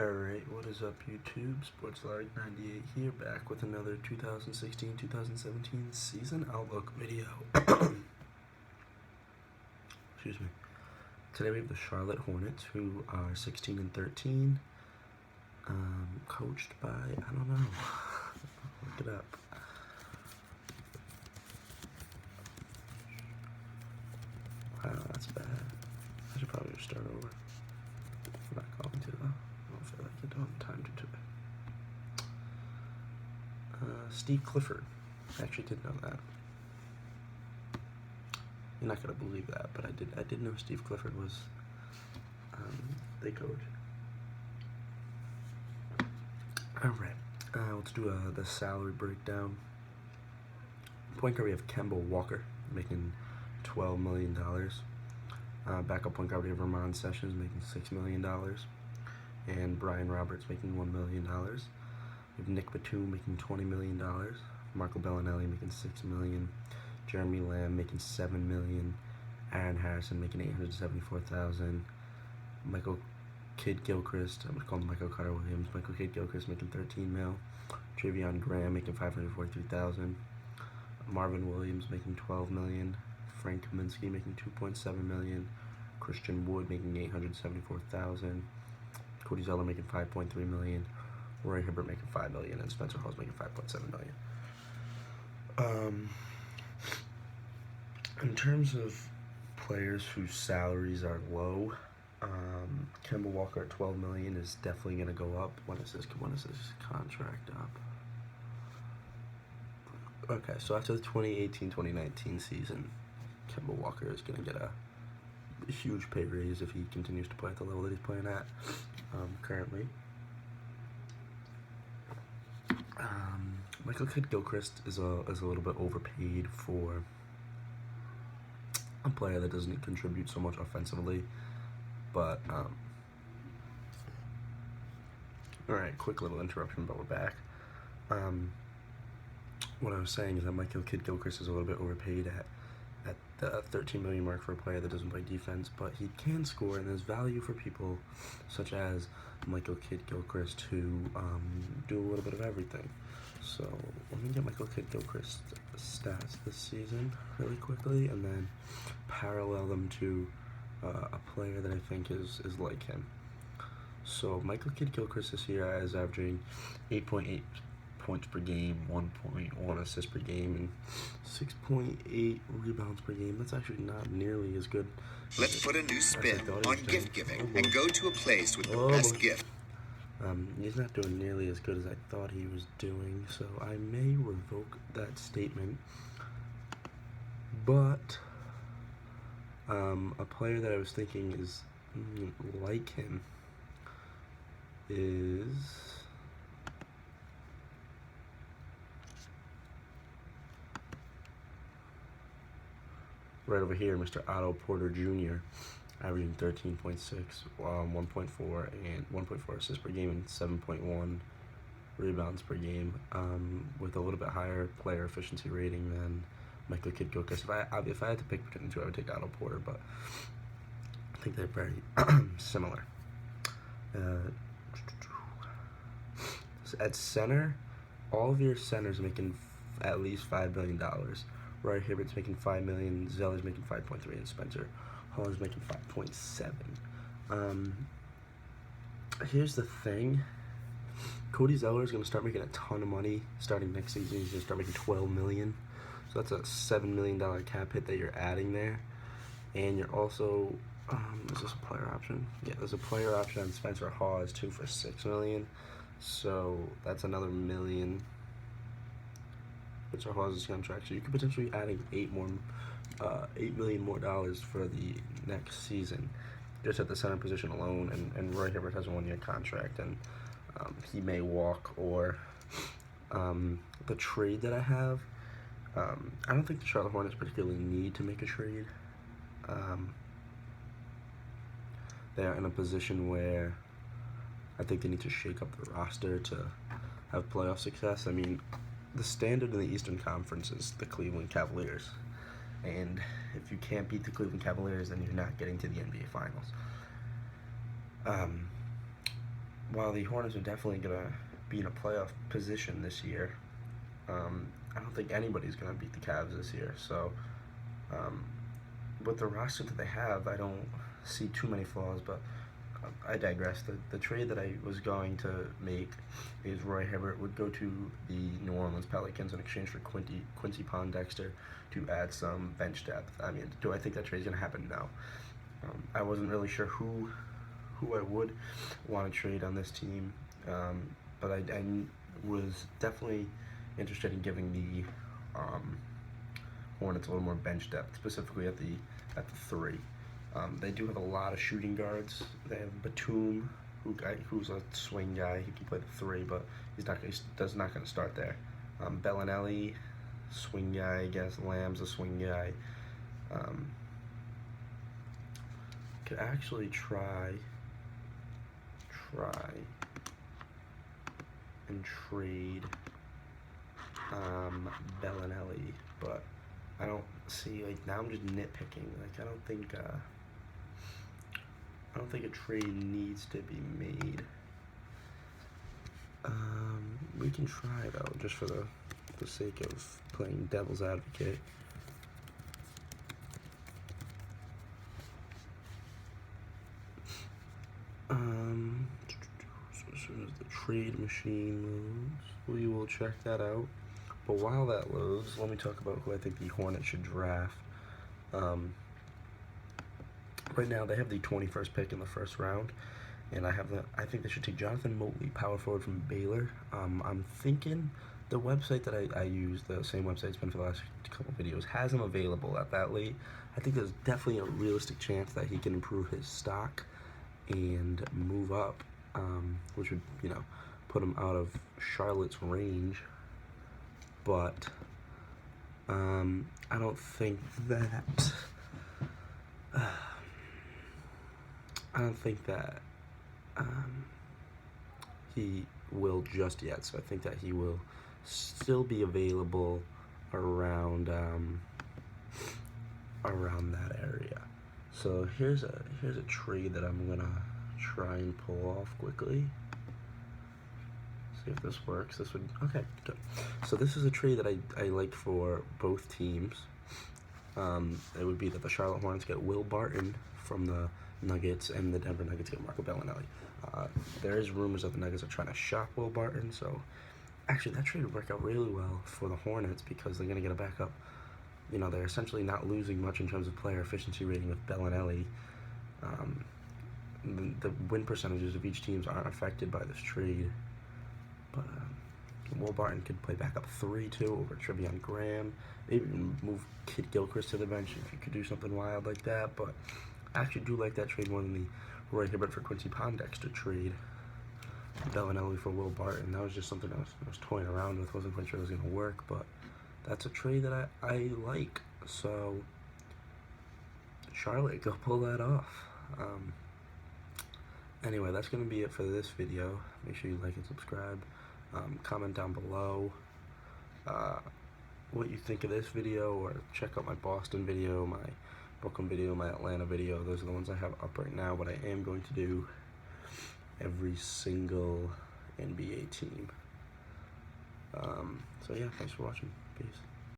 Alright, what is up YouTube? SportsLark98 here, back with another 2016-2017 season outlook video. Excuse me. Today we have the Charlotte Hornets, who are 16-13, coached by, I don't know, look it up. Wow, that's bad. I should probably just start over. I'm not going to though. I don't feel like it. Don't have time to today. Steve Clifford. I actually did know that. You're not gonna believe that, but I did know Steve Clifford was the coach. All right. Let's do the salary breakdown. Point guard we have Kemba Walker making $12 million. Backup point guard we have Ramon Sessions making $6 million. And Brian Roberts making $1 million. We have Nick Batum making $20 million. Marco Bellinelli making $6 million. Jeremy Lamb making $7 million. Aaron Harrison making $874,000. Michael Kidd Gilchrist, I'm going to call him Michael Carter Williams. Michael Kidd Gilchrist making $13 million. Travion Graham making $543,000. Marvin Williams making $12 million. Frank Kaminsky making $2.7 million. Christian Wood making $874,000. Cody Zeller making $5.3 million. Roy Hibbert making $5 million, and Spencer Hawes making $5.7 million. In terms of players whose salaries are low, Kemba Walker at $12 million is definitely going to go up. When is this contract up? Okay, so after the 2018-2019 season, Kemba Walker is going to get a huge pay raise if he continues to play at the level that he's playing at currently. Michael Kidd Gilchrist is a little bit overpaid for a player that doesn't contribute so much offensively, but alright, quick little interruption, but we're back. What I was saying is that Michael Kidd Gilchrist is a little bit overpaid at the $13 million mark for a player that doesn't play defense, but he can score, and there's value for people such as Michael Kidd Gilchrist who do a little bit of everything. So let me get Michael Kidd Gilchrist's stats this season really quickly, and then parallel them to a player that I think is like him. So Michael Kidd Gilchrist this year is averaging 8.8 points per game, 1.1 assists per game, and 6.8 rebounds per game. That's actually not nearly as good. Let's put a new spin on gift giving and go to a place with the best gift. He's not doing nearly as good as I thought he was doing, so I may revoke that statement. But a player that I was thinking is like him is right over here, Mr. Otto Porter Jr., averaging 13.6, 1.4, and 1.4 assists per game and 7.1 rebounds per game, with a little bit higher player efficiency rating than Michael Kidd Gilchrist. If I had to pick between the two, I would take Otto Porter, but I think they're very similar. At center, all of your centers are making at least $5 million. Roy Hibbert's making $5 million, Zeller's making 5.3, and Spencer Hawes making 5.7. Here's the thing: Cody Zeller is going to start making a ton of money starting next season. He's going to start making $12 million, so that's a $7 million cap hit that you're adding there. And you're also is this a player option? Yeah, there's a player option on Spencer Hawes too for $6 million, so that's another $1 million. Spencer Hawes' contract, so you could potentially be adding $8 million more for the next season, just at the center position alone. And Roy Hibbert has a 1-year contract, and he may walk. Or the trade that I have, I don't think the Charlotte Hornets particularly need to make a trade. They're in a position where I think they need to shake up the roster to have playoff success. I mean, the standard in the Eastern Conference is the Cleveland Cavaliers, and if you can't beat the Cleveland Cavaliers, then you're not getting to the NBA Finals. while the Hornets are definitely gonna be in a playoff position this year, I don't think anybody's gonna beat the Cavs this year. So, with the roster that they have, I don't see too many flaws. But I digress. The trade that I was going to make is Roy Hibbert would go to the New Orleans Pelicans in exchange for Quincy Pondexter to add some bench depth. I mean, do I think that trade is going to happen? No. I wasn't really sure who I would want to trade on this team, but I was definitely interested in giving the Hornets a little more bench depth, specifically at the 3. They do have a lot of shooting guards. They have Batum, who's a swing guy. He can play the 3, but he's not going to start there. Bellinelli, swing guy, I guess. Lamb's a swing guy. Could actually try and trade Bellinelli, but I don't see, like, now I'm just nitpicking. Like, I don't think a trade needs to be made. We can try, though, just for the sake of playing devil's advocate. As soon as the trade machine loads, we will check that out. But while that loads, let me talk about who I think the Hornets should draft. Right now, they have the 21st pick in the first round, and I think they should take Jonathan Motley, power forward from Baylor. I'm thinking the website that I use, the same website it's been for the last couple videos, has him available at that late. I think there's definitely a realistic chance that he can improve his stock and move up, which would, put him out of Charlotte's range. But I don't think that he will just yet. So I think that he will still be available around that area. So here's a trade that I'm gonna try and pull off quickly. See if this works. This would, okay, good. So this is a trade that I like for both teams. It would be that the Charlotte Hornets get Will Barton from the Nuggets, and the Denver Nuggets get Marco Bellinelli. There is rumors that the Nuggets are trying to shop Will Barton, so actually that trade would work out really well for the Hornets because they're going to get a backup. They're essentially not losing much in terms of player efficiency rating with Bellinelli. The win percentages of each team aren't affected by this trade. But Will Barton could play backup 3 too over Trevion Graham. Maybe even move Kid Gilchrist to the bench if you could do something wild like that. But I actually do like that trade more than the Roy Hibbert for Quincy Pondexter trade. Bellinelli for Will Barton. That was just something I was toying around with. Wasn't quite sure it was going to work, but that's a trade that I like. So Charlotte, go pull that off. Anyway, that's going to be it for this video. Make sure you like and subscribe. Comment down below what you think of this video, or check out my Boston video, my Brooklyn video, my Atlanta video. Those are the ones I have up right now, but I am going to do every single NBA team. So yeah, thanks for watching. Peace.